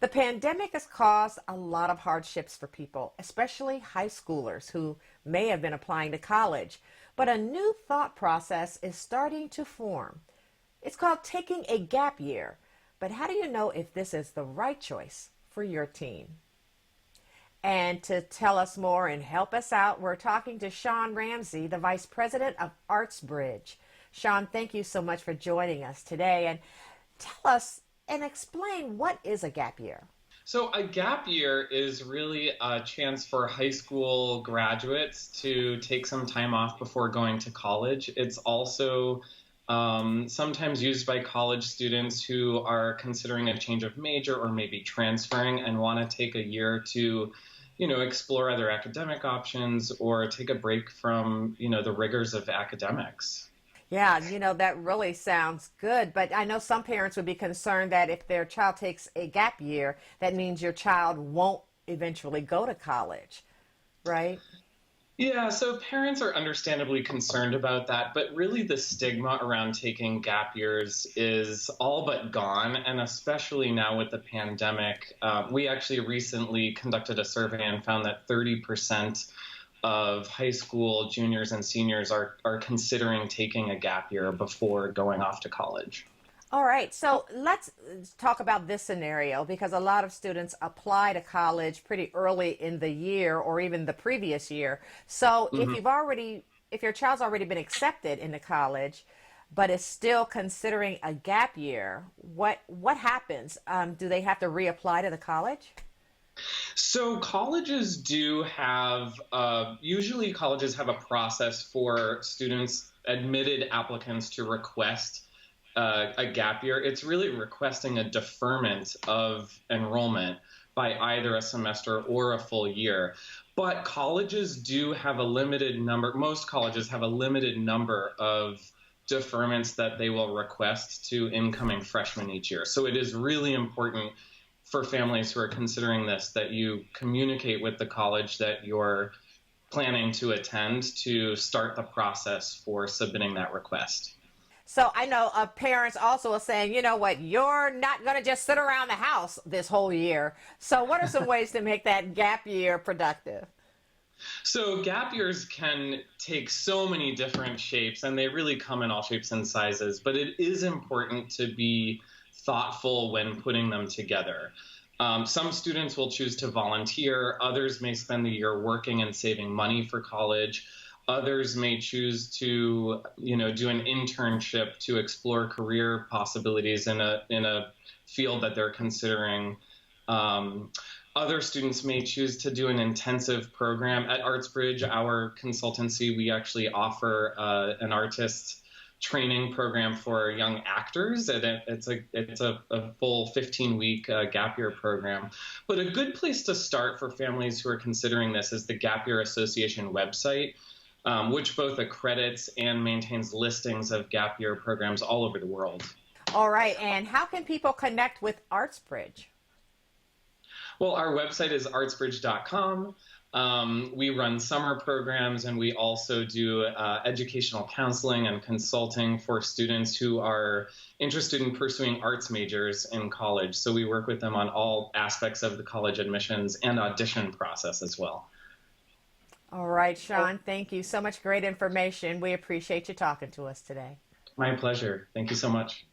The pandemic has caused a lot of hardships for people, especially high schoolers who may have been applying to college. But a new thought process is starting to form. It's called taking a gap year. But how do you know if this is the right choice for your teen? And to tell us more and help us out, we're talking to Sean Ramsey, the Vice President of ArtsBridge. Sean, thank you so much for joining us today. And tell us and explain, what is a gap year? So a gap year is really a chance for high school graduates to take some time off before going to college. It's also sometimes used by college students who are considering a change of major or maybe transferring and want to take a year to, explore other academic options or take a break from, the rigors of academics. Yeah, that really sounds good. But I know some parents would be concerned that if their child takes a gap year, that means your child won't eventually go to college, right? Yeah, so parents are understandably concerned about that, but really the stigma around taking gap years is all but gone, and especially now with the pandemic. We actually recently conducted a survey and found that 30% of high school juniors and seniors are considering taking a gap year before going off to college. All right, so let's talk about this scenario because a lot of students apply to college pretty early in the year or even the previous year. So if your child's already been accepted into college, but is still considering a gap year, what happens? Do they have to reapply to the college? So colleges do have, usually colleges have a process for students, admitted applicants to request a gap year. It's really requesting a deferment of enrollment by either a semester or a full year. But colleges do have a limited number, most colleges have a limited number of deferments that they will request to incoming freshmen each year. So it is really important for families who are considering this that you communicate with the college that you're planning to attend to start the process for submitting that request. So I know parents also are saying, you know what, you're not going to just sit around the house this whole year. So what are some ways to make that gap year productive? So gap years can take so many different shapes, and they really come in all shapes and sizes, but it is important to be thoughtful when putting them together. Some students will choose to volunteer. Others may spend the year working and saving money for college. Others may choose to, do an internship to explore career possibilities in a field that they're considering. Other students may choose to do an intensive program. At ArtsBridge, our consultancy, we actually offer an artist training program for young actors. It's a full 15-week gap year program. But a good place to start for families who are considering this is the Gap Year Association website, which both accredits and maintains listings of gap year programs all over the world. All right, and how can people connect with ArtsBridge? Well, our website is artsbridge.com. We run summer programs, and we also do educational counseling and consulting for students who are interested in pursuing arts majors in college. So we work with them on all aspects of the college admissions and audition process as well. All right, Sean, thank you so much. Great information. We appreciate you talking to us today. My pleasure. Thank you so much.